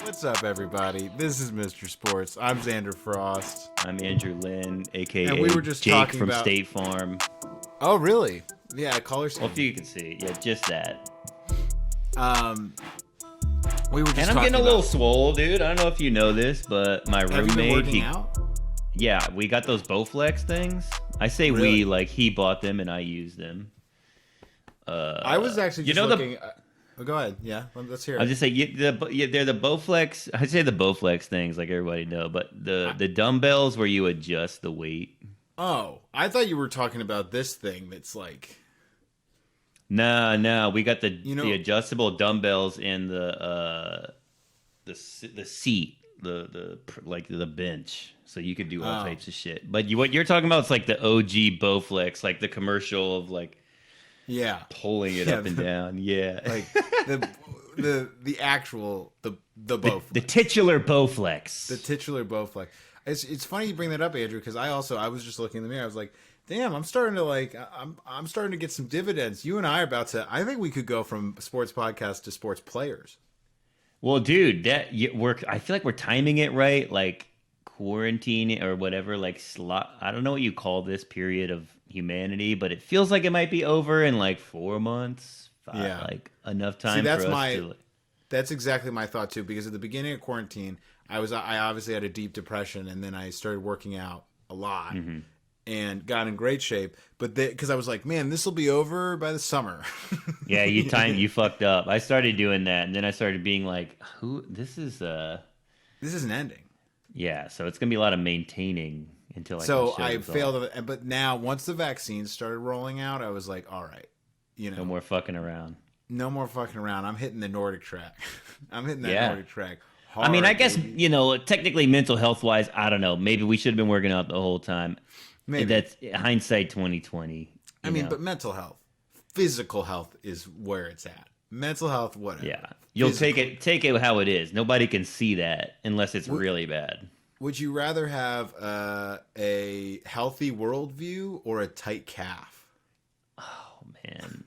What's up, everybody? This is Mr. Sports. I'm Xander Frost. I'm Andrew Lynn, aka And we were just Jake talking from about... State Farm. Oh, really? Yeah, caller Well, if you can see, yeah, just that. We were just And I'm talking getting a little about... swole, dude. I don't know if you know this, but my Have you been roommate, working out? yeah, we got those Bowflex things. I say Really? we, like he bought them and I used them. I was actually just looking... go ahead. Yeah, let's hear it. I'll just say they're the Bowflex. I say the Bowflex things, like everybody know, but the dumbbells where you adjust the weight. Oh, I thought you were talking about this thing that's like... No, we got the adjustable dumbbells in the seat, the bench, so you could do all types of shit. But what you're talking about is like the OG Bowflex, like the commercial of like pulling it up and down, like the actual the Bowflex, the titular Bowflex, the titular Bowflex. It's funny you bring that up, Andrew, because I was just looking in the mirror. I was like, damn, I'm starting to get some dividends. You and I are about to. I think we could go from sports podcast to sports players. Well, dude, I feel like we're timing it right, like quarantine or whatever. Like I don't know what you call this period of humanity, but it feels like it might be over in like 4 months. Like enough time. That's exactly my thought too. Because at the beginning of quarantine, I obviously had a deep depression, and then I started working out a lot. Mm-hmm. And got in great shape, but because I was like, man, this will be over by the summer. Yeah, you fucked up. I started doing that, and then I started being like, this isn't ending. Yeah, so it's gonna be a lot of maintaining until I failed. But now, once the vaccines started rolling out, I was like, all right, no more fucking around. No more fucking around. I'm hitting the Nordic track. I'm hitting that Nordic track. Hard, I mean, I guess technically, mental health wise, I don't know. Maybe we should have been working out the whole time. Maybe that's hindsight 2020. I mean, but mental health, physical health is where it's at. Mental health, whatever. Yeah, you'll take it how it is. Nobody can see that unless it's really bad. Would you rather have a healthy worldview or a tight calf? Oh man,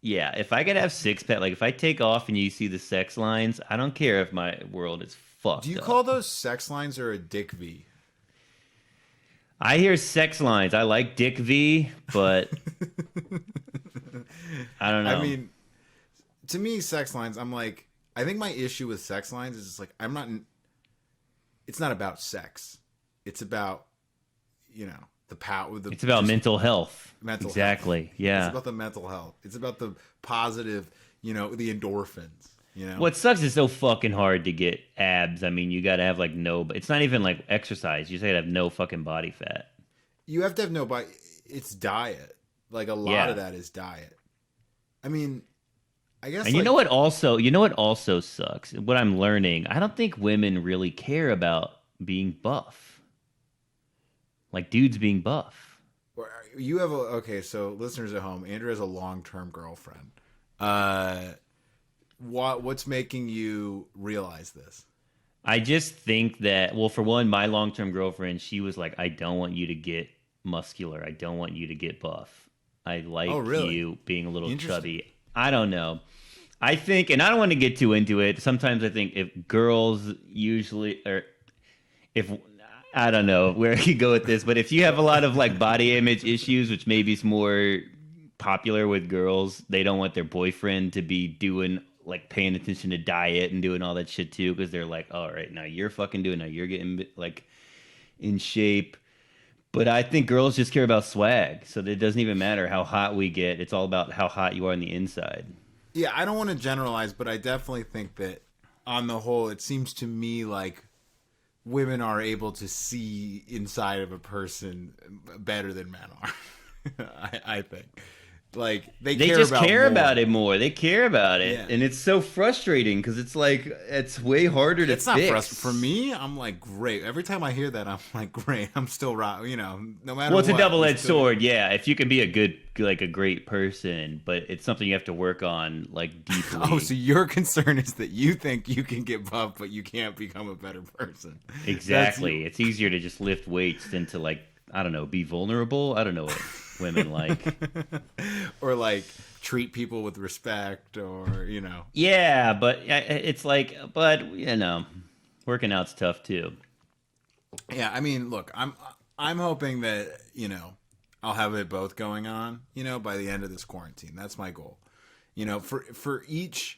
yeah. If I could have six pack, like if I take off and you see the sex lines, I don't care if my world is fucked. Do you call those sex lines or a dick V? I hear sex lines. I like Dick V, but I don't know. I mean, to me, sex lines, I'm like, I think my issue with sex lines is just like, it's not about sex. It's about, the power. It's about mental health. Exactly. Health. Yeah. It's about the mental health. It's about the positive, the endorphins. What sucks is so fucking hard to get abs. I mean, you got to have like it's not even like exercise. You just gotta have no fucking body fat. You have to have no body. It's diet. Like a lot of that is diet. I mean, I guess. And you know what also sucks? What I'm learning, I don't think women really care about being buff. Like dudes being buff. You have so listeners at home, Andrew has a long-term girlfriend. What's making you realize this? I just think that, well, for one, my long-term girlfriend, she was like, I don't want you to get muscular. I don't want you to get buff. I like you being a little chubby. I don't know. I think, and I don't want to get too into it. Sometimes I think if girls usually, or if, I don't know where I could go with this, but if you have a lot of like body image issues, which maybe is more popular with girls, they don't want their boyfriend to be like paying attention to diet and doing all that shit too, because they're like, all right, now you're getting like in shape. But I think girls just care about swag, so it doesn't even matter how hot we get. It's all about how hot you are on the inside. Yeah, I don't want to generalize, but I definitely think that on the whole, it seems to me like women are able to see inside of a person better than men are. I think. Like they just care about it more. They care about it, and it's so frustrating because it's like it's way harder to. It's not frustrating for me. I'm like, great. Every time I hear that, I'm like, great. I'm still right. No matter. Well, it's a double-edged sword. Yeah, if you can be a great person, but it's something you have to work on like deeply. Oh, so your concern is that you think you can get buff, but you can't become a better person. Exactly. It's easier to just lift weights than to like I don't know, be vulnerable. I don't know what women like. Or like treat people with respect, or Yeah, but it's like, but working out's tough too. Yeah, I mean, look, I'm hoping that I'll have it both going on, by the end of this quarantine. That's my goal. For each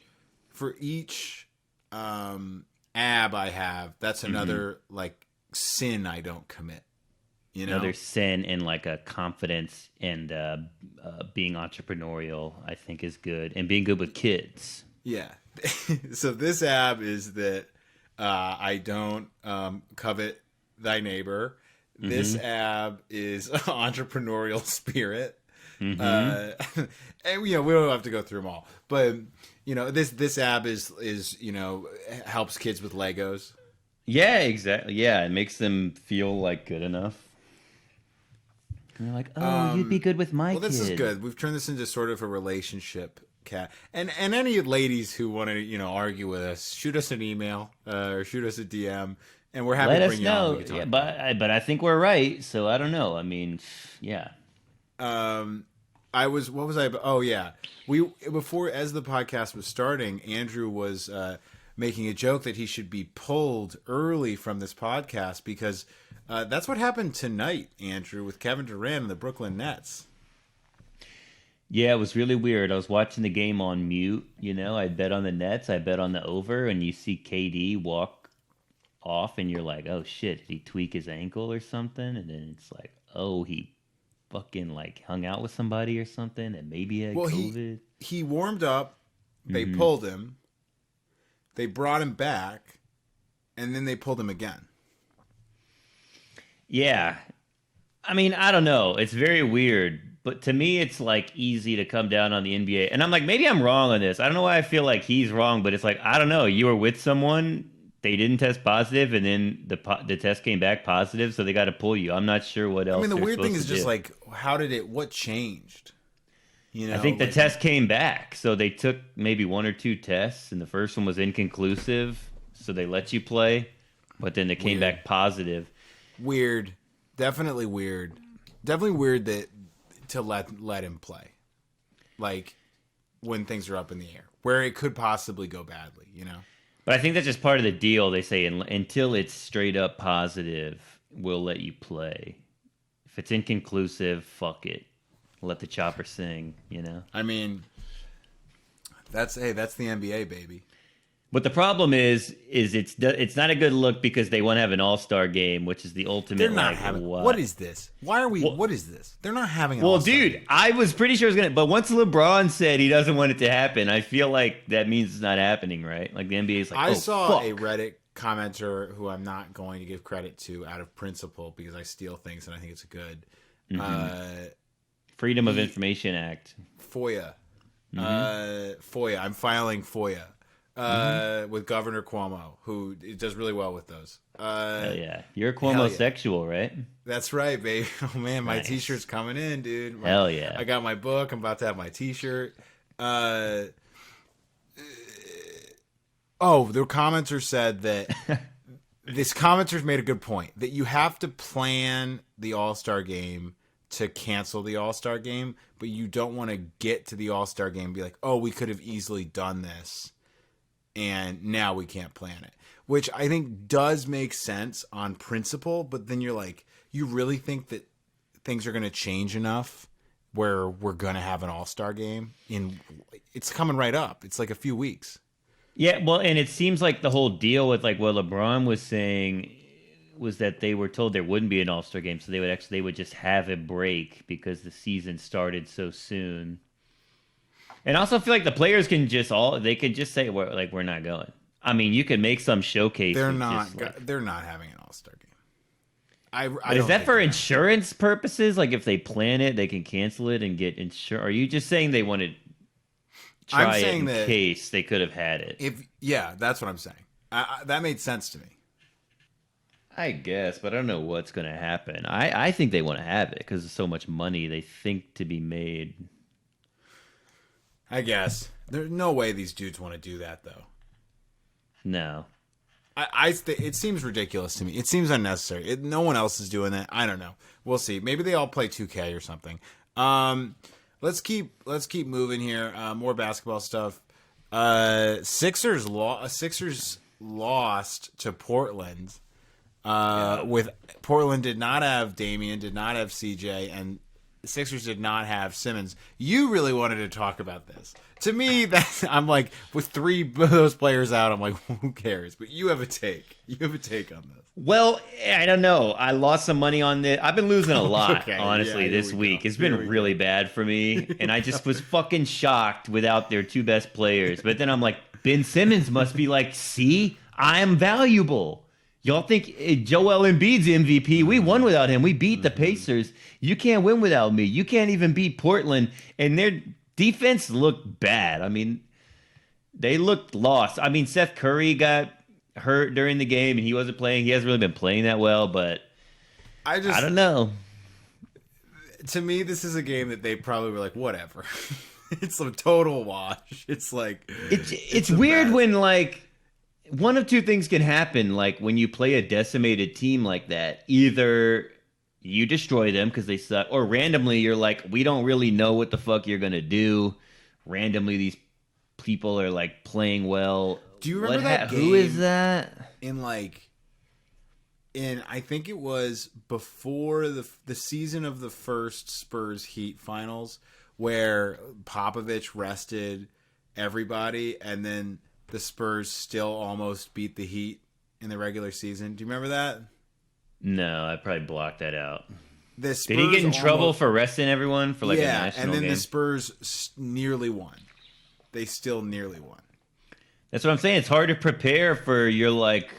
ab I have, that's another like sin I don't commit. Another sin in like a confidence and being entrepreneurial, I think, is good, and being good with kids. Yeah. So this ab is that I don't covet thy neighbor. This ab is entrepreneurial spirit. And we don't have to go through them all, but this ab is helps kids with Legos. Yeah, exactly. Yeah, it makes them feel like good enough. And they're like, oh, you'd be good with my kid. Well, this is good. We've turned this into sort of a relationship cat. And any ladies who want to argue with us, shoot us an email or shoot us a DM, and we're happy to bring you on. Let us know. Yeah, but I think we're right. So I don't know. I mean, yeah. What was I? Oh yeah, before, as the podcast was starting, Andrew was making a joke that he should be pulled early from this podcast because that's what happened tonight, Andrew, with Kevin Durant and the Brooklyn Nets. Yeah, it was really weird. I was watching the game on mute. I bet on the Nets, I bet on the over, and you see KD walk off, and you're like, oh shit, did he tweak his ankle or something? And then it's like, oh, he fucking like hung out with somebody or something, and maybe had COVID. He warmed up. They pulled him. They brought him back, and then they pulled him again. Yeah, I mean, I don't know. It's very weird, but to me, it's like easy to come down on the NBA, and I'm like, maybe I'm wrong on this. I don't know why I feel like he's wrong, but it's like, I don't know. You were with someone, they didn't test positive, and then the test came back positive, so they got to pull you. I'm not sure what else. I mean, the weird thing is just like, what changed? I think the test came back, so they took maybe one or two tests, and the first one was inconclusive, so they let you play, but then they came back positive. Weird, definitely weird that to let him play, like when things are up in the air, where it could possibly go badly, But I think that's just part of the deal. They say until it's straight up positive, we'll let you play. If it's inconclusive, fuck it. Let the chopper sing, I mean, that's the NBA, baby. But the problem is it's not a good look because they want to have an all-star game, which is the ultimate. They're not having. What is this? Why are we? What is this? They're not having an all-star game. I was pretty sure it was gonna. But once LeBron said he doesn't want it to happen, I feel like that means it's not happening, right? Like the NBA is like. I saw a Reddit commenter who I'm not going to give credit to out of principle because I steal things and I think it's good. Freedom of Information Act. FOIA. FOIA. I'm filing FOIA. With Governor Cuomo, who does really well with those. Hell yeah. You're a Cuomo-sexual, right? That's right, baby. Oh, man, my T-shirt's coming in, dude. Hell yeah. I got my book. I'm about to have my T-shirt. The commenter said that this commenter's made a good point, that you have to plan the All-Star game to cancel the All-Star game, but you don't want to get to the All-Star game and be like, oh, we could have easily done this, and now we can't plan it. Which I think does make sense on principle, but then you're like, you really think that things are going to change enough where we're going to have an All-Star game? It's coming right up. It's like a few weeks. Yeah, well, and it seems like the whole deal with like what LeBron was saying was that they were told there wouldn't be an All-Star game, so they would just have a break because the season started so soon. And I also feel like the players can just say we're not going. I mean, you could make some showcase. They're not having an All-Star game. Is that for insurance purposes? Like if they plan it, they can cancel it and get insurance. Are you just saying they want to try it in case they could have had it? That's what I'm saying. That made sense to me. I guess, but I don't know what's going to happen. I think they want to have it because there's so much money they think to be made. I guess. There's no way these dudes want to do that, though. No. It seems ridiculous to me. It seems unnecessary. No one else is doing that. I don't know. We'll see. Maybe they all play 2K or something. Let's keep moving here. More basketball stuff. Sixers lost to Portland. With Portland did not have Damian, did not have CJ, and the Sixers did not have Simmons. You really wanted to talk about this. To me, I'm like, with 3 of those players out, I'm like, who cares? But you have a take. You have a take on this. Well, I don't know. I lost some money on this. I've been losing a lot, honestly, this week. It's been really bad for me, and I just was fucking shocked without their 2 best players. But then I'm like, Ben Simmons must be like, see, I'm valuable. Y'all think Joel Embiid's MVP? We won without him. We beat the Pacers. You can't win without me. You can't even beat Portland, and their defense looked bad. I mean, they looked lost. I mean, Seth Curry got hurt during the game, and he wasn't playing. He hasn't really been playing that well, but I don't know. To me, this is a game that they probably were like, whatever. It's a total wash. It's like it's weird when like one of 2 things can happen. Like when you play a decimated team like that, either you destroy them because they suck, or randomly you're like, we don't really know what the fuck you're gonna do. Randomly, these people are like playing well. Do you remember that game? Who is that? I think it was before the season of the first Spurs Heat finals, where Popovich rested everybody, and then the Spurs still almost beat the Heat in the regular season. Do you remember that? No, I probably blocked that out. Did he get in trouble for resting everyone for like a national and then game? the Spurs nearly won. They still nearly won. That's what I'm saying. It's hard to prepare for your like,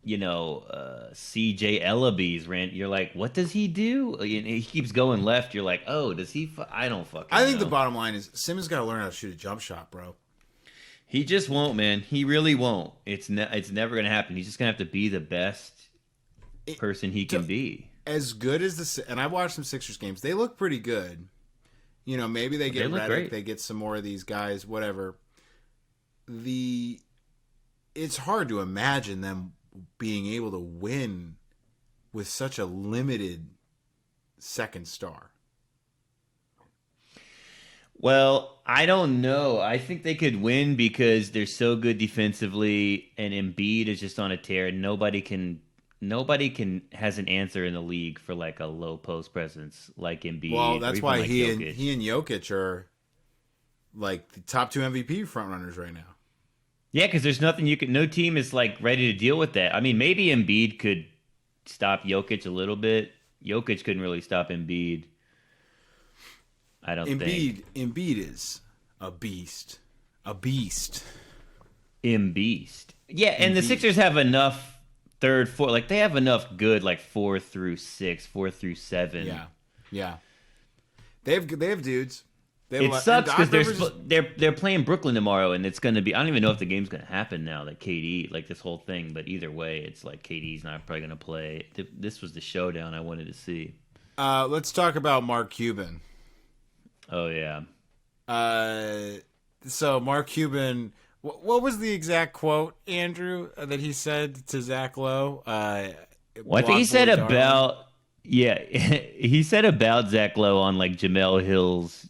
CJ Ellaby's rant. You're like, what does he do? He keeps going left. You're like, oh, does he? I don't fucking know. I think the bottom line is Simmons got to learn how to shoot a jump shot, bro. He just won't, man. He really won't. It's never going to happen. He's just going to have to be the best person he can be. As good as and I've watched some Sixers games. They look pretty good. Maybe they get Redick, they get some more of these guys, whatever. It's hard to imagine them being able to win with such a limited second star. Well, I don't know. I think they could win because they're so good defensively, and Embiid is just on a tear. Nobody can has an answer in the league for like a low post presence like Embiid. Well, that's why like he and Jokic are like the top 2 MVP frontrunners right now. Yeah, because there's nothing no team is like ready to deal with that. I mean, maybe Embiid could stop Jokic a little bit. Jokic couldn't really stop Embiid. I don't think. Embiid is a beast. A beast. Embiid. Yeah, and the Sixers have enough third, fourth, like they have enough good like 4 through 6, 4 through 7. Yeah. They have dudes. It sucks because they're playing Brooklyn tomorrow, and it's going to be. I don't even know if the game's going to happen now that KD like this whole thing. But either way, it's like KD's not probably going to play. This was the showdown I wanted to see. Let's talk about Mark Cuban. Oh yeah. So Mark Cuban, what was the exact quote, Andrew, that he said to Zach Lowe? I think he said about he said about Zach Lowe on like Jamel Hill's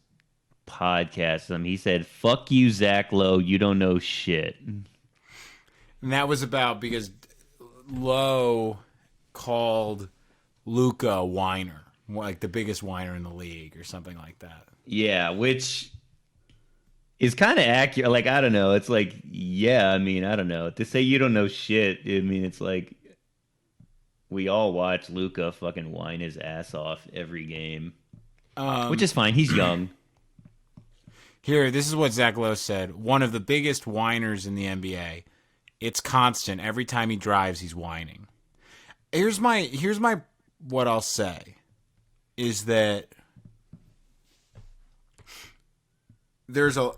podcast. He said, "Fuck you, Zach Lowe. You don't know shit." And that was about because Lowe called Luka a whiner, like the biggest whiner in the league, or something like that. Yeah, which is kind of accurate. Like, I don't know. It's like, yeah, I mean, I don't know. To say you don't know shit, I mean, it's like we all watch Luka fucking whine his ass off every game, which is fine. He's young. Here, this is what Zach Lowe said. One of the biggest whiners in the NBA. It's constant. Every time he drives, he's whining. Here's my what I'll say is that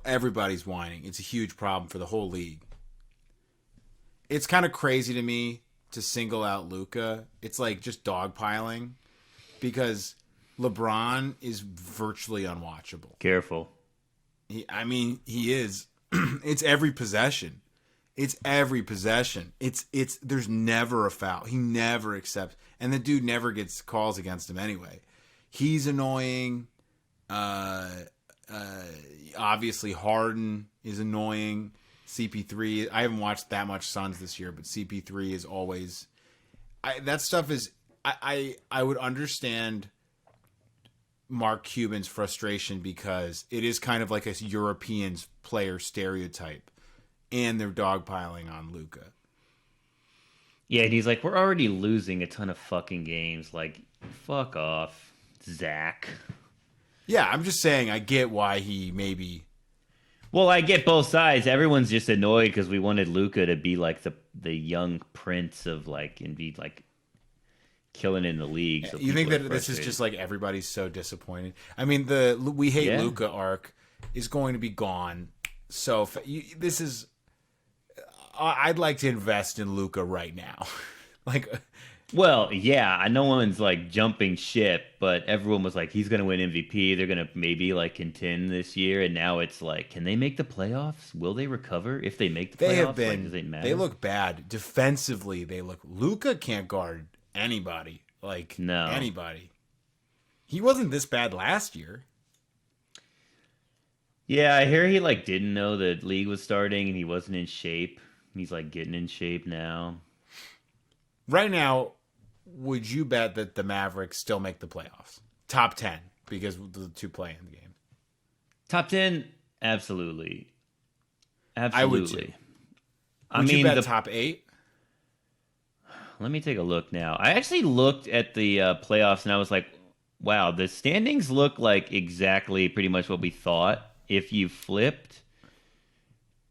everybody's whining. It's a huge problem for the whole league. It's kind of crazy to me to single out Luka. It's like just dogpiling because LeBron is virtually unwatchable. Careful. He is. It's every possession. It's every possession. It's there's never a foul. He never accepts, and the dude never gets calls against him anyway. He's annoying. Obviously Harden is annoying. CP3, I haven't watched that much Suns this year, but CP3 is always that stuff is I would understand Mark Cuban's frustration because it is kind of like a European player stereotype, and they're dogpiling on Luka. Yeah, and he's like, we're already losing a ton of fucking games. Like, fuck off, Zach. Yeah, I'm just saying I get why he maybe... Well, I get both sides. Everyone's just annoyed because we wanted Luka to be like the young prince of like, and be like killing in the league. So you think that this is just like everybody's so disappointed? I mean, the We Hate Luka arc is going to be gone. So this is... I'd like to invest in Luka right now. Like... Well, yeah, no one's like jumping ship, but everyone was like, he's going to win MVP. They're going to maybe like contend this year. And now it's like, can they make the playoffs? Will they recover if they make the playoffs? They have been. Like, does it matter? They look bad. Defensively, they look. Luka can't guard anybody. Like, no. Anybody. He wasn't this bad last year. Yeah, I hear he like didn't know the league was starting and he wasn't in shape. He's like getting in shape now. Right now, would you bet that the Mavericks still make the playoffs? Top 10, because the two play in the game. Top 10? Absolutely. Absolutely. I would too. Would you bet top 8? Let me take a look now. I actually looked at the playoffs and I was like, wow, the standings look like exactly pretty much what we thought. If you flipped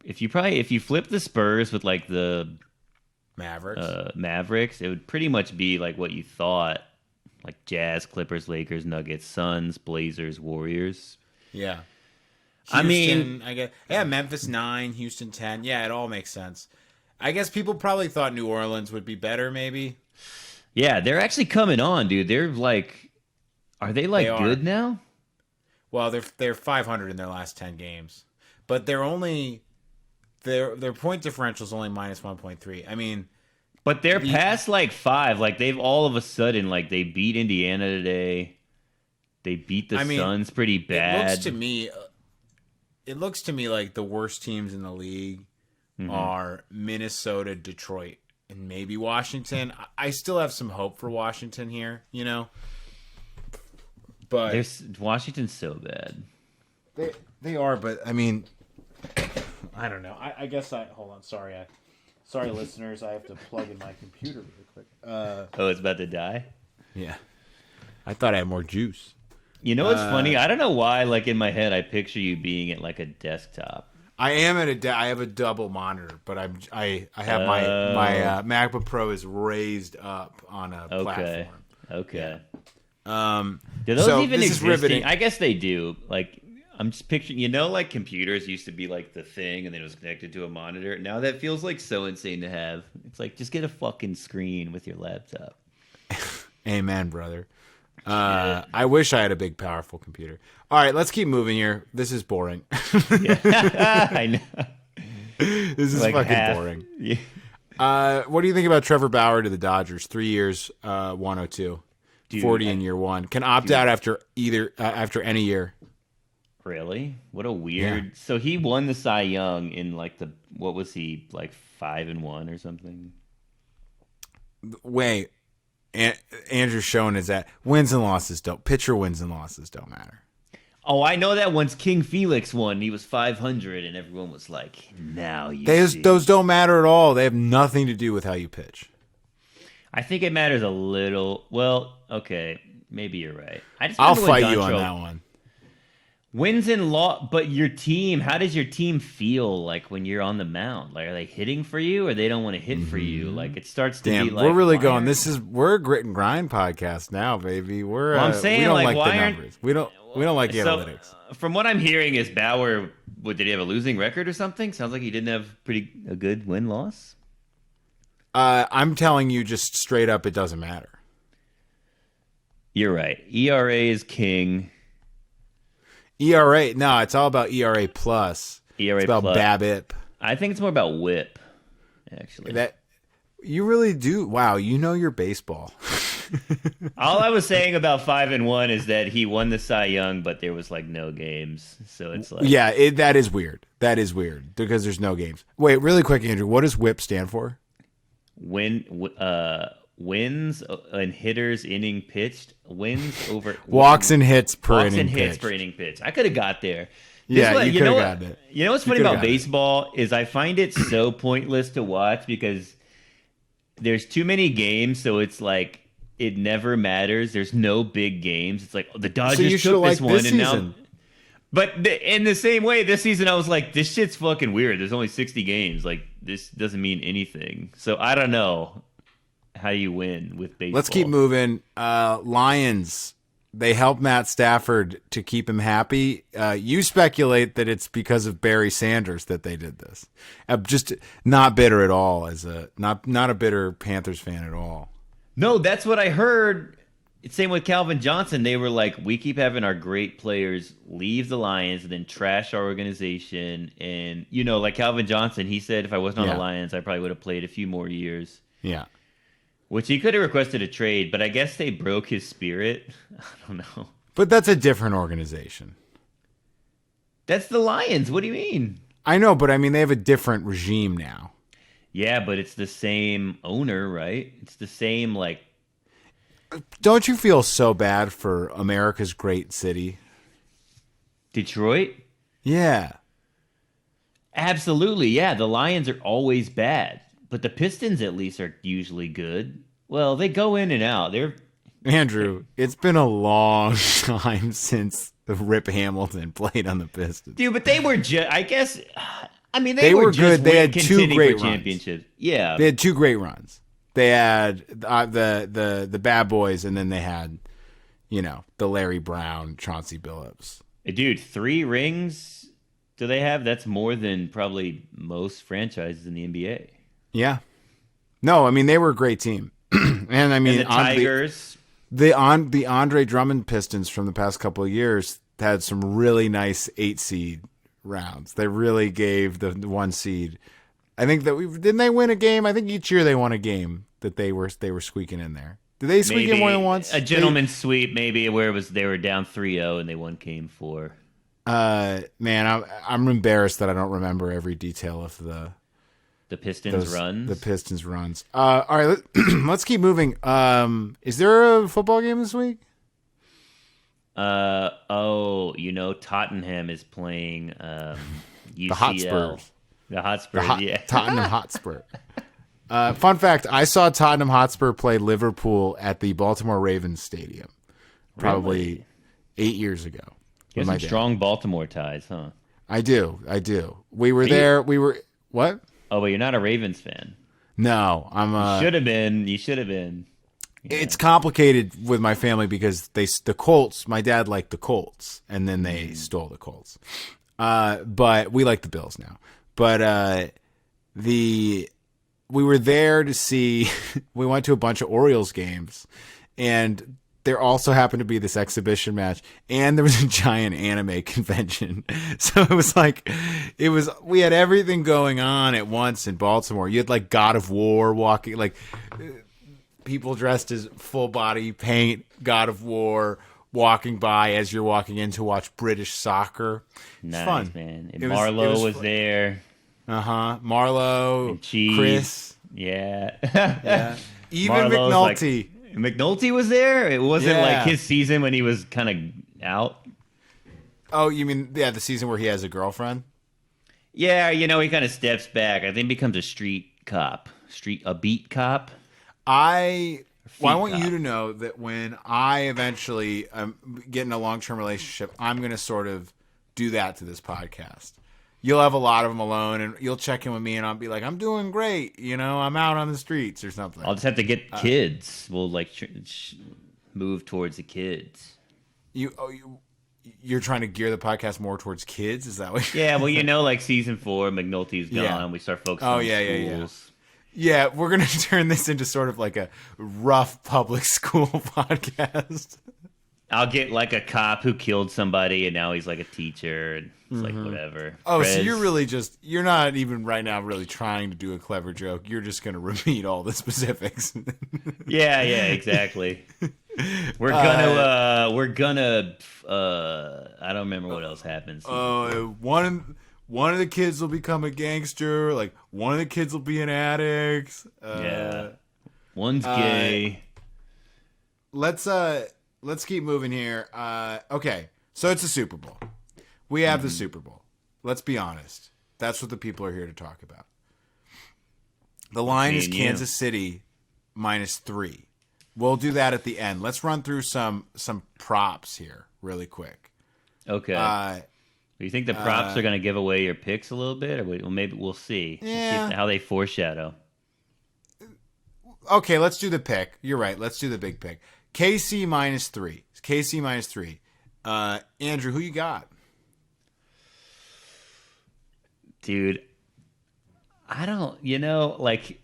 the Spurs with like the Mavericks, it would pretty much be like what you thought, like Jazz, Clippers, Lakers, Nuggets, Suns, Blazers, Warriors. Yeah. Houston, I guess. Yeah, Memphis 9, Houston 10. Yeah, it all makes sense. I guess people probably thought New Orleans would be better, maybe. Yeah, they're actually coming on, dude. They're like, are they like good now? Well, they're 500 in their last 10 games, but they're only. Their point differential is only minus 1.3. I mean, but they're past like 5. Like they've all of a sudden like they beat Indiana today. They beat the Suns pretty bad. It looks to me like the worst teams in the league are Minnesota, Detroit, and maybe Washington. I still have some hope for Washington here, you know. But Washington's so bad. They are, but I mean. I don't know. I guess hold on. Sorry, listeners. I have to plug in my computer really quick. It's about to die? Yeah. I thought I had more juice. You know what's funny? I don't know why, like in my head, I picture you being at like a desktop. I am at I have a double monitor, but I have my MacBook Pro is raised up on a platform. Okay. Yeah. Do those even exist? I guess they do. Like. I'm just picturing, like computers used to be like the thing and then it was connected to a monitor. Now that feels like so insane to have. It's like, just get a fucking screen with your laptop. Amen, brother. I wish I had a big, powerful computer. All right, let's keep moving here. This is boring. I know. This is like fucking boring. Yeah. What do you think about Trevor Bauer to the Dodgers? 3 years, 102. Dude, 40 in year one. Can opt out after after any year. Really? What a weird. Yeah. So he won the Cy Young in like what was he, like 5-1 or something? Wait, Andrew's showing is that pitcher wins and losses don't matter. Oh, I know that once King Felix won, he was 500 and everyone was like, now you see. Those don't matter at all. They have nothing to do with how you pitch. I think it matters a little. Well, okay, maybe you're right. I'll fight you on that one. Wins and loss, but your team, how does your team feel like when you're on the mound? Like, are they hitting for you or they don't want to hit for you? Like, it starts to be like... we're really going, we're a grit and grind podcast now, baby. I'm saying, we don't like the numbers. We don't like analytics. From what I'm hearing is Bauer, did he have a losing record or something? Sounds like he didn't have a good win-loss. I'm telling you just straight up, it doesn't matter. You're right. ERA is king. ERA, no, it's all about ERA plus. ERA it's about plus. BABIP. I think it's more about WHIP. actually. That you really do. Wow, you know your baseball. All I was saying about 5-1 is that he won the Cy Young, but there was like no games. So it's like, yeah, that is weird. That is weird because there's no games. Wait, really quick, Andrew. What does WHIP stand for? wins and hitters inning pitched, wins over walks and hits per walks inning and hits pitched. per inning pitch. I could have got there. Yeah, you could have gotten it. You know what's funny about baseball is I find it so pointless to watch because there's too many games, so it's like it never matters. There's no big games. It's like the Dodgers took this one, and now. But in the same way, this season I was like, this shit's fucking weird. There's only 60 games. Like this doesn't mean anything. So I don't know how you win with baseball. Let's keep moving. Lions. They help Matt Stafford to keep him happy. You speculate that it's because of Barry Sanders that they did this. Just not bitter at all. As a not a bitter Panthers fan at all. No, that's what I heard. Same with Calvin Johnson. They were like, we keep having our great players leave the Lions and then trash our organization. And like Calvin Johnson, he said if I wasn't on the Lions, I probably would have played a few more years. Yeah. Which he could have requested a trade, but I guess they broke his spirit. I don't know. But that's a different organization. That's the Lions. What do you mean? I know, but I mean, they have a different regime now. Yeah, but it's the same owner, right? It's the same, like... Don't you feel so bad for America's great city? Detroit? Yeah. Absolutely, yeah. The Lions are always bad. But the Pistons, at least, are usually good. Well, they go in and out. Andrew, it's been a long time since Rip Hamilton played on the Pistons. Dude, but they were just... I guess... I mean, they were good. They had two great championships. Yeah. They had two great runs. They had the bad boys, and then they had, the Larry Brown, Chauncey Billups. Dude, 3 rings do they have? That's more than probably most franchises in the NBA. Yeah. No, I mean, they were a great team. And I mean, and the Tigers. The Andre Drummond Pistons from the past couple of years had some really nice 8-seed rounds. They really gave the 1 seed. I think that didn't they win a game? I think each year they won a game that they were squeaking in there. Did they squeak in more than once? A gentleman's sweep, maybe, where they were down 3-0 and they won game 4. Man, I'm embarrassed that I don't remember every detail of the Pistons runs. The Pistons runs. All right, let's keep moving. Is there a football game this week? Tottenham is playing UCL. The Hotspurs. The Hotspurs, yeah. Tottenham Hotspur. Fun fact, I saw Tottenham Hotspur play Liverpool at the Baltimore Ravens Stadium probably 8 years ago. You have some strong Baltimore ties, huh? I do. We were there. What? Oh, but you're not a Ravens fan. No, I'm You should have been. Yeah. It's complicated with my family because the Colts, my dad liked the Colts, and then they stole the Colts. But we like the Bills now. But we were there to see. We went to a bunch of Orioles games, and there also happened to be this exhibition match, and there was a giant anime convention. So it was we had everything going on at once in Baltimore. You had like God of War walking, like people dressed as full body paint God of War walking by as you're walking in to watch British soccer. Nice, fun, man. And Marlo was there. Marlo, and Cheese. Chris. Yeah. Yeah. Even Marlo's McNulty. McNulty was there? It wasn't like his season when he was kind of out? Oh, you mean, the season where he has a girlfriend? Yeah, he kind of steps back. I think he becomes a street cop. A beat cop. I want you to know that when I eventually get in a long-term relationship, I'm going to sort of do that to this podcast. You'll have a lot of them alone, and you'll check in with me, and I'll be like, I'm doing great. I'm out on the streets or something. I'll just have to get kids. We'll, move towards the kids. You're trying to gear the podcast more towards kids? Is that what Yeah, well, season 4, McNulty's gone. Yeah. We start focusing on schools. Yeah, we're going to turn this into sort of like a rough public school podcast. I'll get like a cop who killed somebody and now he's like a teacher and it's like whatever. Oh, so you're not even right now really trying to do a clever joke. You're just going to repeat all the specifics. Yeah, exactly. We're gonna I don't remember what else happens. One of the kids will become a gangster, like one of the kids will be an addict. Yeah. One's gay. Let's keep moving here. Okay, so it's a Super Bowl. We have the Super Bowl. Let's be honest. That's what the people are here to talk about. The line is Kansas City -3. We'll do that at the end. Let's run through some props here really quick. Okay. Do you think the props are going to give away your picks a little bit? Or maybe we'll see. Yeah. We'll see how they foreshadow. Okay, let's do the pick. You're right. Let's do the big pick. KC -3. KC -3. Andrew, who you got? Dude, I don't, like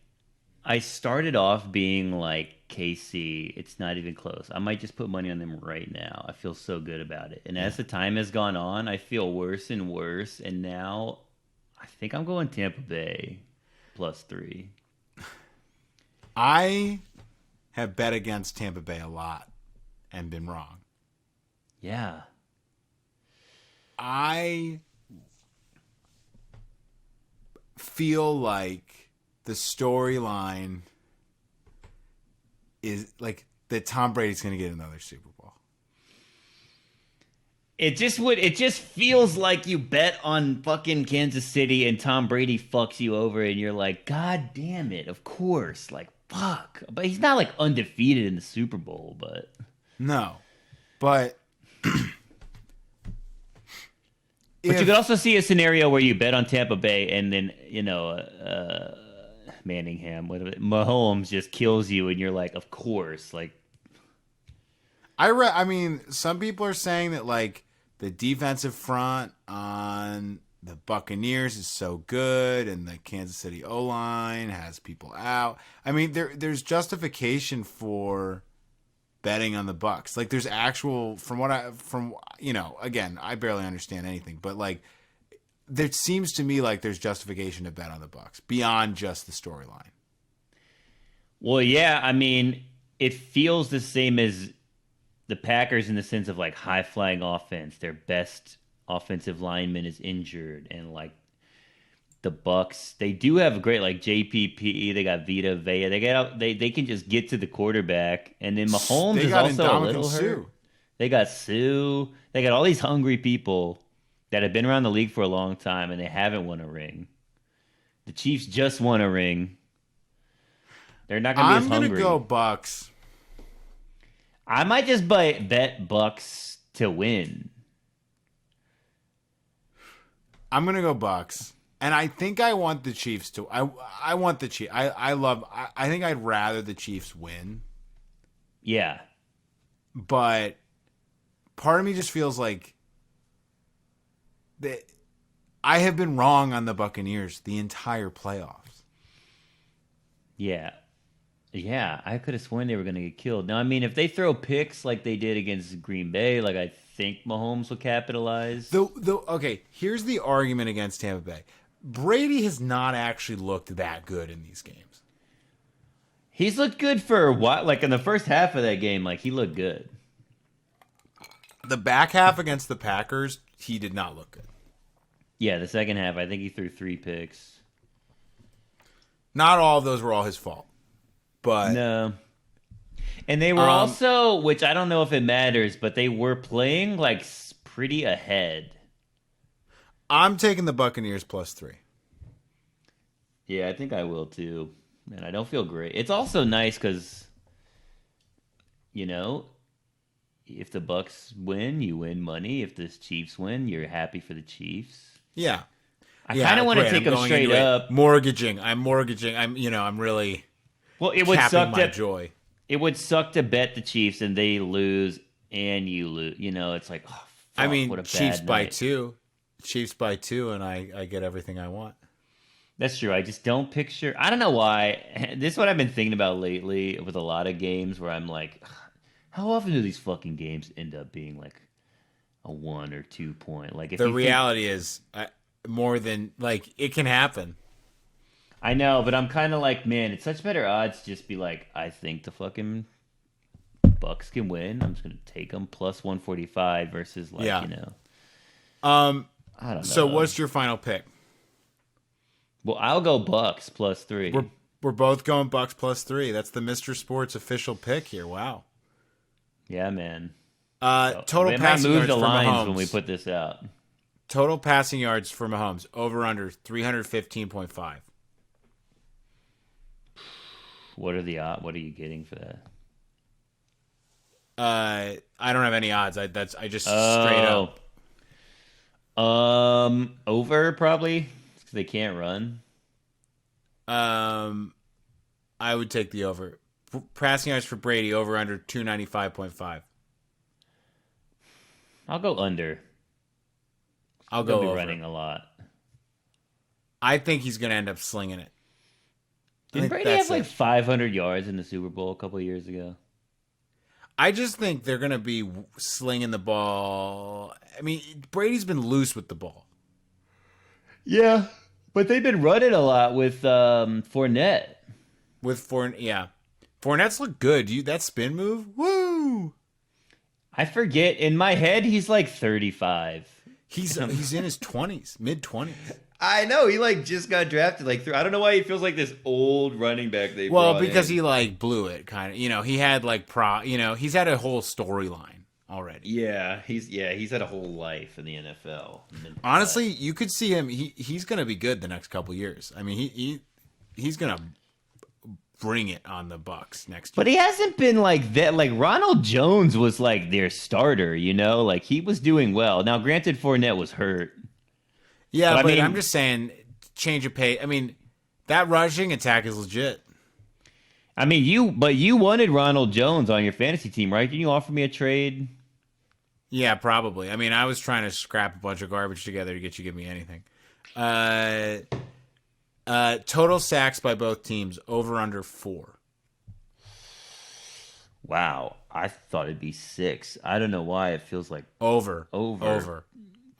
I started off being like KC, it's not even close. I might just put money on them right now. I feel so good about it. And as the time has gone on, I feel worse and worse. And now I think I'm going Tampa Bay +3. I have bet against Tampa Bay a lot and been wrong. Yeah. I feel like the storyline is like that Tom Brady's going to get another Super Bowl. It just feels like you bet on fucking Kansas City and Tom Brady fucks you over and you're like, God damn it, of course. Like, fuck. But he's not like undefeated in the Super Bowl, but no. But you could also see a scenario where you bet on Tampa Bay and then, Manningham, Mahomes just kills you and you're like, of course. Like, I mean, some people are saying that like the defensive front on the Buccaneers is so good and the Kansas City O-line has people out. I mean, there's justification for betting on the Bucs. Like there's actual again, I barely understand anything, but like there seems to me like there's justification to bet on the Bucs beyond just the storyline. Well, yeah, I mean, it feels the same as the Packers in the sense of like high flying offense. Their best offensive lineman is injured, and like the Bucs, they do have a great like JPP. They got Vita Vea. They can just get to the quarterback, and then Mahomes is also a little hurt. They got Sue. They got all these hungry people that have been around the league for a long time, and they haven't won a ring. The Chiefs just won a ring. They're not going to be as hungry. I'm going to go Bucs. I might just bet Bucs to win. I'm going to go Bucs. And I think I want the Chiefs to. I want the Chiefs. I think I'd rather the Chiefs win. Yeah. But part of me just feels like that I have been wrong on the Buccaneers the entire playoffs. Yeah. Yeah, I could have sworn they were going to get killed. Now, I mean, if they throw picks like they did against Green Bay, like I think Mahomes will capitalize. Okay, here's the argument against Tampa Bay. Brady has not actually looked that good in these games. He's looked good for a while. Like in the first half of that game, like he looked good. The back half against the Packers, he did not look good. Yeah, the second half, I think he threw 3 picks. Not all of those were all his fault. But no. And they were also, which I don't know if it matters, but they were playing like pretty ahead. I'm taking the Buccaneers +3. Yeah, I think I will too. And I don't feel great. It's also nice because, if the Bucs win, you win money. If the Chiefs win, you're happy for the Chiefs. Yeah. I kind of want to take them straight up. Mortgaging. I'm really... Well, it would suck my joy. It would suck to bet the Chiefs and they lose and you lose. It's like, oh, fuck, what a Chiefs bad by night. 2. Chiefs by 2, and I get everything I want. That's true. I just don't picture. I don't know why. This is what I've been thinking about lately with a lot of games where I'm like, How often do these fucking games end up being like a 1 or 2 point? Like, if The you think, reality is more than like it can happen. I know, but I'm kind of like, man, it's such better odds. To just be like, I think the fucking Bucks can win. I'm just gonna take them plus 145 versus like, Yeah. I don't know. So what's your final pick? Well, I'll go Bucks plus 3. We're both going Bucks plus 3. That's the Mr. Sports official pick here. Wow. Yeah, man. Total passing yards the for lines Mahomes. when we put this out. Total passing yards for Mahomes over under 315.5. What are the odds? What are you getting for that? I don't have any odds. I just straight up. Over probably because they can't run. I would take the over. Passing yards for Brady over under 295.5. I'll go under. I'll go over. Running a lot. I think he's going to end up slinging it. Didn't Brady have like 500 yards in the Super Bowl a couple of years ago? I just think they're going to be slinging the ball. I mean, Brady's been loose with the ball. Yeah, but they've been running a lot with Fournette. Yeah. Fournette's look good. That spin move? Woo! I forget. In my head, he's like 35. He's in his 20s, mid-20s. I know. He like just got drafted. I don't know why he feels like this old running back. Because he like blew it, kind of. He had like he's had a whole storyline already. Yeah, he's had a whole life in the NFL. Honestly, you could see him. He's going to be good the next couple years. I mean, he's going to bring it on the Bucks next year. But he hasn't been like that. Like Ronald Jones was like their starter. Like he was doing well. Now, granted, Fournette was hurt. Yeah, but I mean, I'm just saying, change of pace. I mean, that rushing attack is legit. I mean, you wanted Ronald Jones on your fantasy team, right? Didn't you offer me a trade? Yeah, probably. I mean, I was trying to scrap a bunch of garbage together to get you to give me anything. Total sacks by both teams, over under 4. Wow, I thought it'd be 6. I don't know why it feels like over.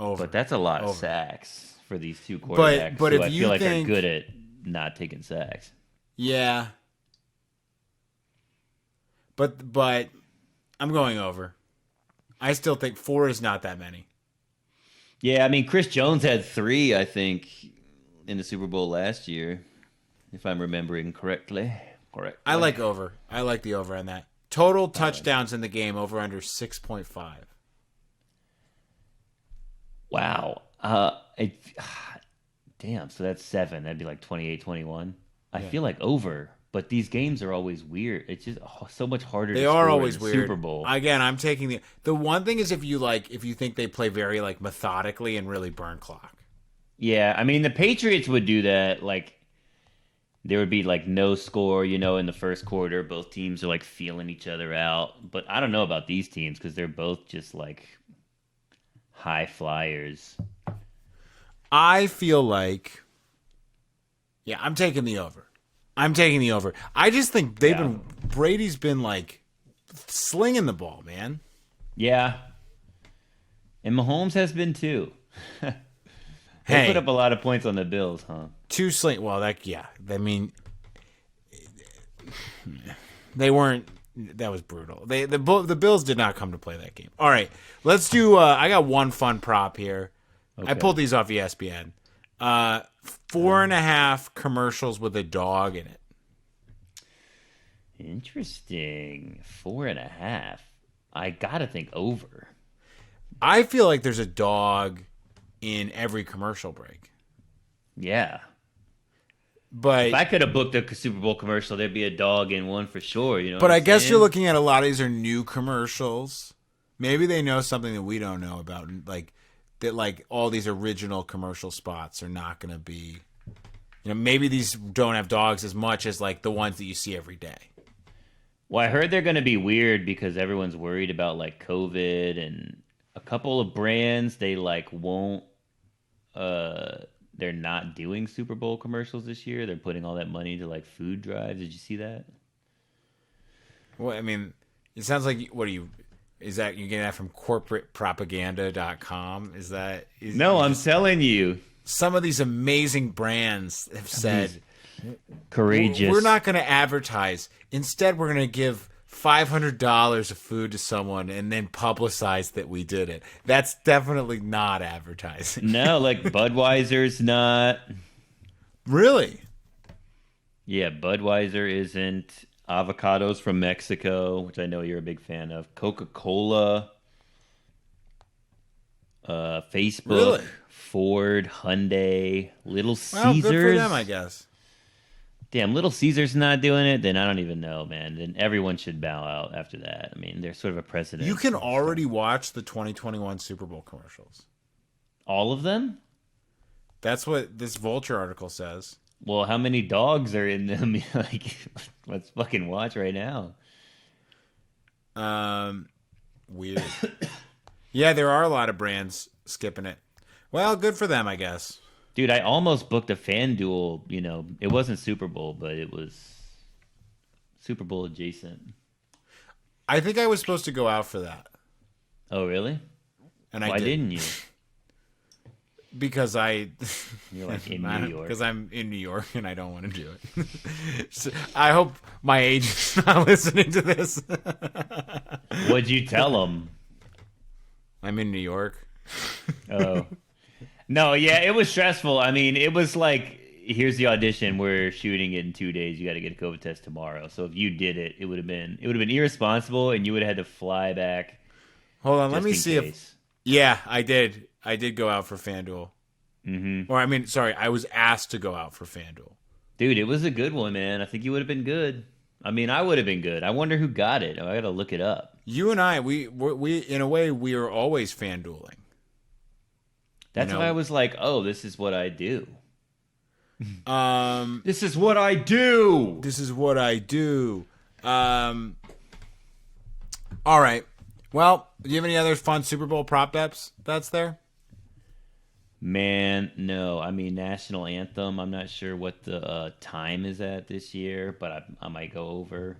But that's a lot of sacks for these two quarterbacks. But if I you feel like think, are good at not taking sacks. Yeah. But I'm going over. I still think 4 is not that many. Yeah, I mean, Chris Jones had 3, I think, in the Super Bowl last year, if I'm remembering correctly. I like over. I like the over on that. Total touchdowns in the game, over under 6.5. Wow. Damn, so that's 7. That'd be like 28-21. I feel like over, but these games are always weird. It's just so much harder they to are score always in the weird. Super Bowl. Again, I'm taking the one thing is if you think they play very like methodically and really burn clock. Yeah, I mean the Patriots would do that. Like there would be like no score, in the first quarter. Both teams are like feeling each other out. But I don't know about these teams because they're both just like high flyers. I feel like, I'm taking the over. I just think Brady's been like slinging the ball, man. Yeah. And Mahomes has been too. They put up a lot of points on the Bills, huh? 2 sling. Well, I mean, they weren't. That was brutal. The Bills did not come to play that game. All right, let's do. I got one fun prop here. Okay. I pulled these off ESPN. 4.5 commercials with a dog in it. Interesting. 4.5. I gotta think over. I feel like there's a dog in every commercial break. Yeah. But if I could have booked a Super Bowl commercial, there'd be a dog in one for sure. But I guess you're looking at a lot of these are new commercials. Maybe they know something that we don't know about, like that. Like all these original commercial spots are not going to be. Maybe these don't have dogs as much as like the ones that you see every day. Well, I heard they're going to be weird because everyone's worried about like COVID and a couple of brands they like won't. They're not doing Super Bowl commercials this year. They're putting all that money into like food drives. Did you see that? Well, I mean, It sounds like what are you? Is that you getting that from corporatepropaganda.com? No, I'm telling you. Some of these amazing brands have said, courageous. We're not going to advertise. Instead, we're going to give $500 of food to someone and then publicize that we did it. That's definitely not advertising. No, like Budweiser's not. Really? Yeah, Budweiser isn't. Avocados from Mexico, which I know you're a big fan of. Coca-Cola. Facebook. Really? Ford, Hyundai, Little Well, Caesars. good for them, I guess. Damn, Little Caesars not doing it, then I don't even know, man. Then everyone should bow out after that. I mean, they're sort of a precedent. You can already watch the 2021 Super Bowl commercials. All of them? That's what this Vulture article says. Well, how many dogs are in them? Like, let's fucking watch right now. Weird. Yeah, there are a lot of brands skipping it. Well, good for them, I guess. Dude, I almost booked a FanDuel. You know, it wasn't Super Bowl, but it was Super Bowl adjacent. I think I was supposed to go out for that. Oh, really? And Why didn't you? Because you're like in New York. Because I'm in New York and I don't want to do it. So I hope my agent's not listening to this. What'd you tell him? I'm in New York. Oh. No, yeah, it was stressful. I mean, it was like, here's the audition. We're shooting it in 2 days. You got to get a COVID test tomorrow. So if you did it, it would have been irresponsible, and you would have had to fly back. Hold on, let me see if. Yeah, I did. I did go out for FanDuel. Mm-hmm. Or I mean, sorry, I was asked to go out for FanDuel. Dude, it was a good one, man. I think you would have been good. I mean, I would have been good. I wonder who got it. I got to look it up. You and I, we in a way, we are always FanDueling. That's why I was like, oh, this is what I do. This is what I do. This is what I do. All right. Well, do you have any other fun Super Bowl prop bets that's there? Man, no. I mean, national anthem. I'm not sure what the time is at this year, but I might go over.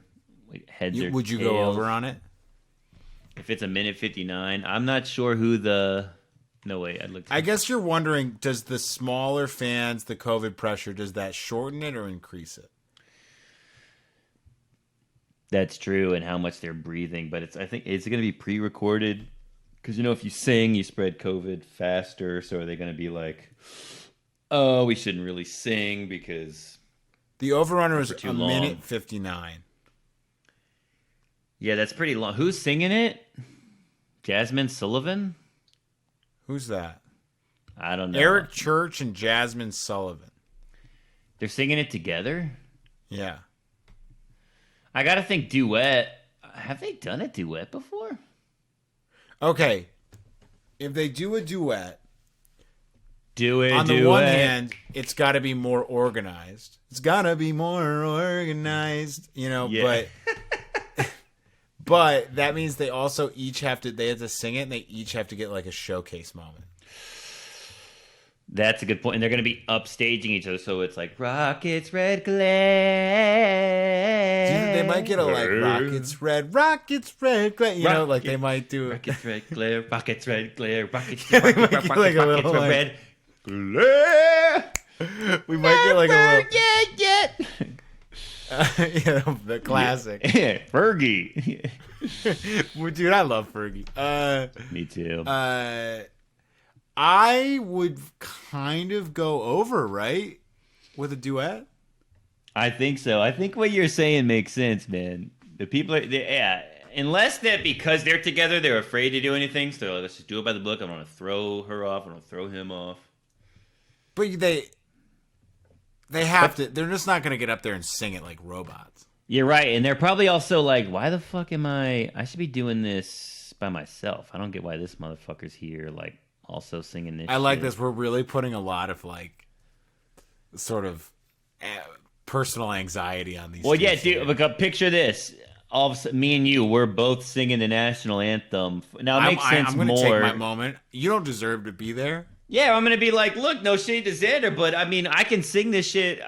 Heads or would you tails. go over on it? If it's a minute 59, I'm not sure who the. No, wait. I guess you're wondering, does the smaller fans, the COVID pressure, does that shorten it or increase it? That's true, and how much they're breathing. But I think it's going to be pre-recorded because, you know, if you sing, you spread COVID faster. So are they going to be like, oh, we shouldn't really sing because the overrunner is a minute 59. Yeah, that's pretty long. Who's singing it? Jasmine Sullivan? Who's that? I don't know. Eric Church and Jasmine Sullivan. They're singing it together? Yeah. I gotta think duet. Have they done a duet before? Okay. If they do a duet, on the one hand, it's got to be more organized. It's got to be more organized, you know, yeah. But that means they also each have to sing it, and they each have to get like a showcase moment. That's a good point. And they're going to be upstaging each other, so it's like Rockets Red Glare. They might get a like Rockets Red Glare. You know, like they might do Rockets Red Glare, Rockets Red Glare, Rockets Red Glare. We might get like a little. Yeah, the classic. Yeah, Fergie. Dude, I love Fergie. Me too. I would kind of go over, right? With a duet? I think so. I think what you're saying makes sense, man. The people are, unless that because they're together, they're afraid to do anything. So let's just do it by the book. I don't want to throw her off. I don't want to throw him off. But they have to. They're just not going to get up there and sing it like robots. You're right. And they're probably also like, why the fuck am I should be doing this by myself. I don't get why this motherfucker's here, like, also singing this I like shit. this. We're really putting a lot of, like, sort of personal anxiety on these. Well, yeah, dude, because picture this. All of a sudden, me and you, we're both singing the national anthem. Now, it makes sense I'm gonna more. take my moment. You don't deserve to be there. Yeah, I'm gonna be like, look, no shade to Xander, but I mean, I can sing this shit.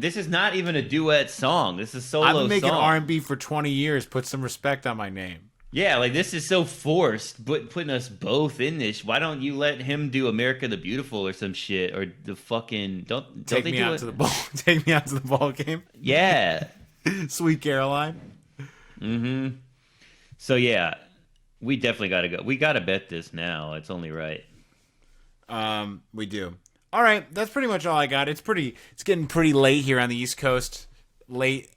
This is not even a duet song. This is solo. I've been making R&B for 20 years. Put some respect on my name. Yeah, like this is so forced, but putting us both in this. Why don't you let him do America the Beautiful or some shit, or the fucking don't take me out to the ball? Take me out to the ball game. Yeah, Sweet Caroline. Mm-hmm. So yeah, we definitely got to go. We got to bet this now. It's only right. We do. All right, that's pretty much all I got. It's getting pretty late here on the East Coast. Late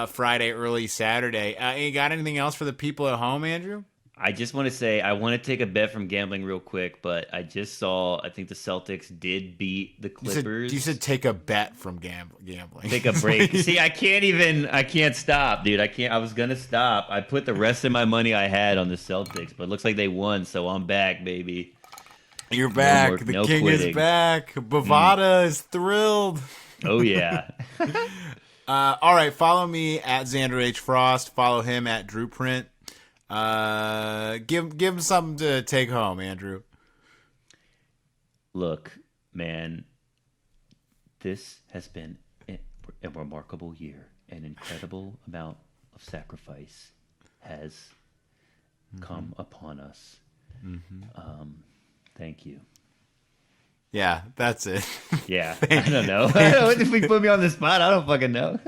Friday, early Saturday. You got anything else for the people at home, Andrew? I just want to say I want to take a bet from gambling real quick, but I just saw I think the Celtics did beat the Clippers. You said take a bet from gambling. Take a break. See, I can't stop, dude. I was gonna stop. I put the rest of my money I had on the Celtics, but it looks like they won, so I'm back, baby. You're back. The king quitting. Is back. Bovada is thrilled. Oh, yeah. All right. Follow me at Xander H. Frost. Follow him at Drew Print. Give him something to take home, Andrew. Look, man, this has been a remarkable year. An incredible amount of sacrifice has come upon us. Mm-hmm. Thank you. Yeah, that's it. Yeah, I don't know. If we put me on the spot, I don't fucking know.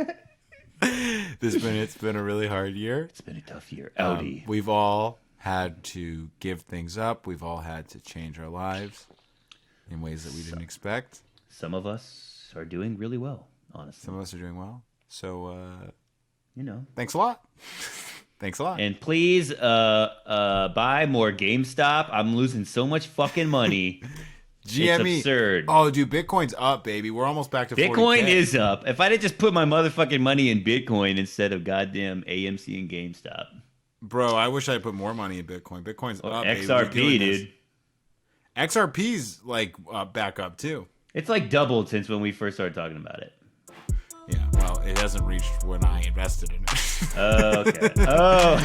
It's been a really hard year. It's been a tough year. Audi. We've all had to give things up. We've all had to change our lives in ways that we didn't expect. Some of us are doing really well, honestly. Some of us are doing well. So, thanks a lot. Thanks a lot. And please buy more GameStop. I'm losing so much fucking money. GME. It's absurd. Oh, dude, Bitcoin's up, baby. We're almost back to Bitcoin 40K. is up. If I did just put my motherfucking money in Bitcoin instead of goddamn AMC and GameStop. Bro, I wish I put more money in Bitcoin. Bitcoin's up, XRP, baby. dude. XRP's like back up too. It's like doubled since when we first started talking about it. Yeah, well, it hasn't reached when I invested in it. Okay. Oh,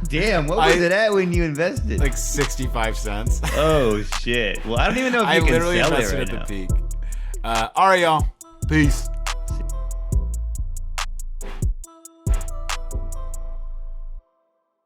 damn! What was it at when you invested? Like 65 cents. Oh shit! Well, I don't even know if you can sell it right now. I literally invested at the peak. All right, y'all. Peace.